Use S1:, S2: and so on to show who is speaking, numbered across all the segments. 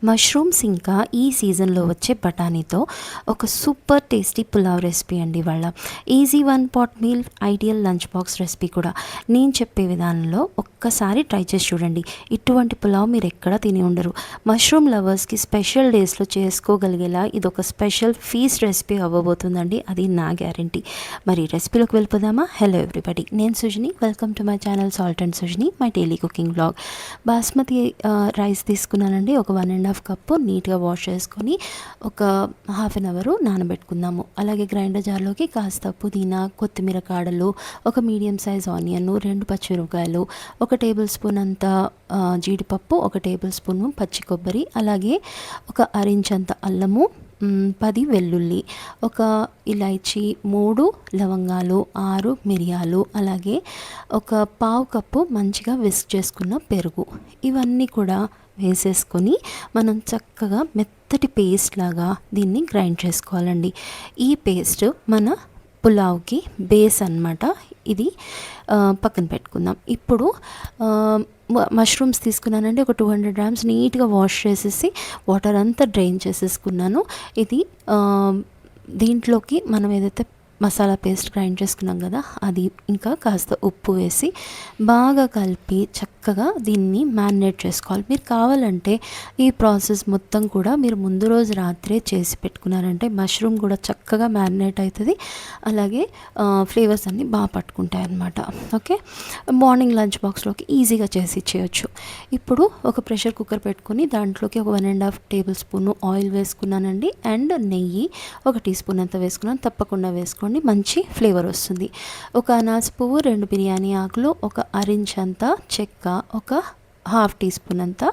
S1: Mushrooms ఇంకా ఈ సీజన్లో వచ్చే బఠానీతో ఒక సూపర్ టేస్టీ పులావ్ రెసిపీ అండి. వాళ్ళ easy 1 pot meal, ideal lunch box recipe కూడా నేను చెప్పే విధానంలో ఒక్కసారి ట్రై చేసి చూడండి. ఇటువంటి పులావ్ మీరు ఎక్కడా తిని ఉండరు. మష్రూమ్ లవర్స్కి స్పెషల్ డేస్లో చేసుకోగలిగేలా ఇది ఒక స్పెషల్ ఫీస్ట్ రెసిపీ అవ్వబోతుందండి. అది నా గ్యారంటీ. మరి రెసిపీలోకి వెళ్ళిపోదామా? హలో ఎవ్రీబడి, నేను Sujani. Welcome to my channel salt and Sujani, my daily cooking blog. Basmati rice తీసుకున్నానండి. ఒక 1.5 కప్పు నీట్గా వాష్ చేసుకొని ఒక హాఫ్ అన్ అవర్ నానబెట్టుకుందాము. అలాగే గ్రైండర్ జార్లోకి కాస్త పుదీనా, కొత్తిమీర కాడలు, ఒక మీడియం సైజ్ ఆనియన్, 2 పచ్చిమిరపకాయలు, 1 టేబుల్ స్పూన్ అంత జీడిపప్పు, 1 టేబుల్ స్పూన్ పచ్చి కొబ్బరి, అలాగే ఒక అరించంత అల్లము, 10 వెల్లుల్లి, ఒక ఇలాచీ, 3 లవంగాలు, 6 మిరియాలు, అలాగే ఒక పావు కప్పు మంచిగా విస్క్ చేసుకున్న పెరుగు, ఇవన్నీ కూడా వేసేసుకొని మనం చక్కగా మెత్తటి పేస్ట్ లాగా దీన్ని గ్రైండ్ చేసుకోవాలండి. ఈ పేస్ట్ మన పులావ్కి బేస్ అన్నమాట. ఇది పక్కన పెట్టుకుందాం. ఇప్పుడు మష్రూమ్స్ తీసుకున్నానండి. ఒక 200 గ్రామ్స్ నీట్గా వాష్ చేసేసి వాటర్ అంతా డ్రైన్ చేసేసుకున్నాను. ఇది దీంట్లోకి మనం ఏదైతే మసాలా పేస్ట్ గ్రైండ్ చేసుకున్నాం కదా, అది ఇంకా కాస్త ఉప్పు వేసి బాగా కలిపి చక్కగా దీన్ని మ్యారినేట్ చేసుకోవాలి. మీరు కావాలంటే ఈ ప్రాసెస్ మొత్తం కూడా మీరు ముందు రోజు రాత్రే చేసి పెట్టుకున్నారంటే మష్రూమ్ కూడా చక్కగా మ్యారినేట్ అవుతుంది. అలాగే ఫ్లేవర్స్ అన్నీ బాగా పట్టుకుంటాయి అన్నమాట. ఓకే, మార్నింగ్ లంచ్ బాక్స్లోకి ఈజీగా చేసి ఇచ్చేయచ్చు. ఇప్పుడు ఒక ప్రెషర్ కుక్కర్ పెట్టుకొని దాంట్లోకి ఒక 1.5 టేబుల్ స్పూన్ ఆయిల్ వేసుకున్నానండి. అండ్ నెయ్యి 1 టీ స్పూన్ అంత వేసుకున్నాను. తప్పకుండా వేసుకోండి, మంచి ఫ్లేవర్ వస్తుంది. ఒక అనాస పువ్వు, 2 బిర్యానీ ఆకులు, ఒక అరించ్ అంతా చెక్క, ఒక హాఫ్ టీ స్పూన్ అంతా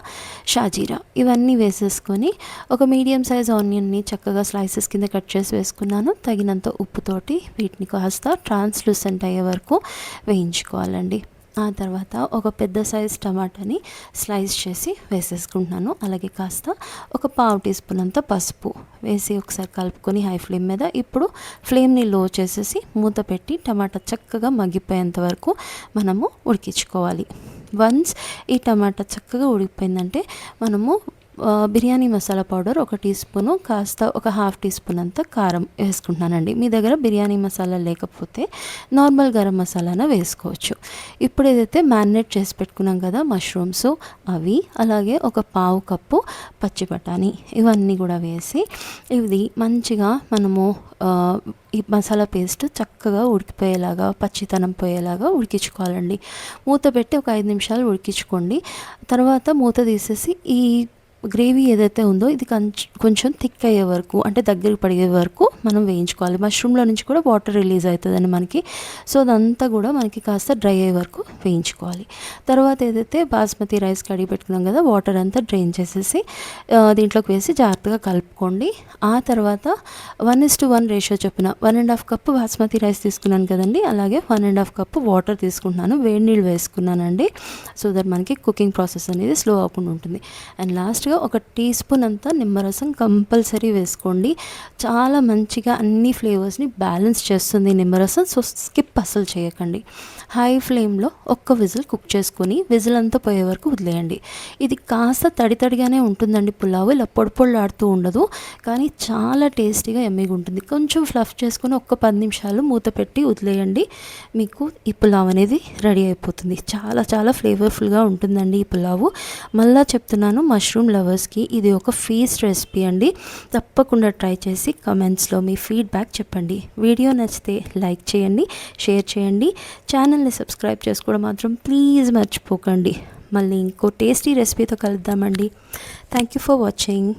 S1: షాజీరా, ఇవన్నీ వేసేసుకొని ఒక మీడియం సైజ్ ఆనియన్ని చక్కగా స్లైసెస్ కింద కట్ చేసి వేసుకున్నాను. తగినంత ఉప్పుతోటి వీటిని కాస్త ట్రాన్స్లూసెంట్ అయ్యే వరకు వేయించుకోవాలండి. ఆ తర్వాత ఒక పెద్ద సైజ్ టమాటాని స్లైస్ చేసి వేసేసుకుంటున్నాను. అలాగే కాస్త ఒక పావు టీ స్పూన్ అంత పసుపు వేసి ఒకసారి కలుపుకొని హై ఫ్లేమ్ మీద ఇప్పుడు ఫ్లేమ్ని లో చేసేసి మూత పెట్టి టమాటా చక్కగా మగ్గిపోయేంత వరకు మనము ఉడికించుకోవాలి. వన్స్ ఈ టమాటా చక్కగా ఉడికిపోయిందంటే మనము biryani masala powder 1 teaspoon, కాస్త ఒక హాఫ్ టీ స్పూన్ అంత కారం వేసుకుంటున్నానండి. మీ దగ్గర బిర్యానీ మసాలా లేకపోతే నార్మల్ గరం మసాలాన వేసుకోవచ్చు. ఇప్పుడు ఏదైతే మ్యారినేట్ చేసి పెట్టుకున్నాం కదా మష్రూమ్స్, అవి, అలాగే ఒక పావు కప్పు పచ్చి బఠానీ, ఇవన్నీ కూడా వేసి ఇది మంచిగా మనము ఈ మసాలా పేస్ట్ చక్కగా ఉడికిపోయేలాగా, పచ్చితనం పోయేలాగా ఉడికించుకోవాలండి. మూత పెట్టి ఒక 5 నిమిషాలు ఉడికించుకోండి. తర్వాత మూత తీసేసి ఈ గ్రేవీ ఏదైతే ఉందో ఇది కొంచెం థిక్ అయ్యే వరకు, అంటే దగ్గరికి పడే వరకు మనం వేయించుకోవాలి. మష్రూమ్లో నుంచి కూడా వాటర్ రిలీజ్ అవుతుందండి మనకి. సో అదంతా కూడా మనకి కాస్త డ్రై అయ్యే వరకు వేయించుకోవాలి. తర్వాత ఏదైతే బాస్మతి రైస్ కడిగి పెట్టుకున్నాం కదా, వాటర్ అంతా డ్రైన్ చేసేసి దీంట్లోకి వేసి జాగ్రత్తగా కలుపుకోండి. ఆ తర్వాత 1:1 రేషియో చొప్పున 1.5 కప్పు బాస్మతి రైస్ తీసుకున్నాను కదండి, అలాగే 1.5 కప్పు వాటర్ తీసుకుంటున్నాను. వేడి నీళ్ళు వేసుకున్నానండి. సో దట్ మనకి కుకింగ్ ప్రాసెస్ అనేది స్లో అవ్వకుండా ఉంటుంది. అండ్ లాస్ట్గా 1 టీ స్పూన్ అంతా నిమ్మరసం కంపల్సరీ వేసుకోండి. చాలా మంచిగా అన్ని ఫ్లేవర్స్ని బ్యాలెన్స్ చేస్తుంది నిమ్మరసం. సో స్కిప్ అసలు చేయకండి. హై ఫ్లేమ్లో 1 విజిల్ కుక్ చేసుకొని విజిల్ అంతా పోయే వరకు వదిలేయండి. ఇది కాస్త తడిగానే ఉంటుందండి పులావ్, ఇలా పొడిలాడుతూ ఉండదు, కానీ చాలా టేస్టీగా ఎమ్మిగా ఉంటుంది. కొంచెం ఫ్లఫ్ చేసుకొని 10 నిమిషాలు మూత పెట్టి వదిలేయండి. మీకు ఈ పులావ్ అనేది రెడీ అయిపోతుంది. చాలా ఫ్లేవర్ఫుల్గా ఉంటుందండి ఈ పులావు. మళ్ళీ చెప్తున్నాను, మష్రూమ్ లవర్స్కి ఇది ఒక ఫీస్ట్ రెసిపీ అండి. తప్పకుండా ట్రై చేసి కమెంట్స్లో మీ ఫీడ్బ్యాక్ చెప్పండి. వీడియో నచ్చితే లైక్ చేయండి, షేర్ చేయండి. ఛానల్ని సబ్స్క్రైబ్ చేసుకోవడం మాత్రం ప్లీజ్ మర్చిపోకండి. మళ్ళీ ఇంకో టేస్టీ రెసిపీతో కలుద్దామండి. Thank you for watching.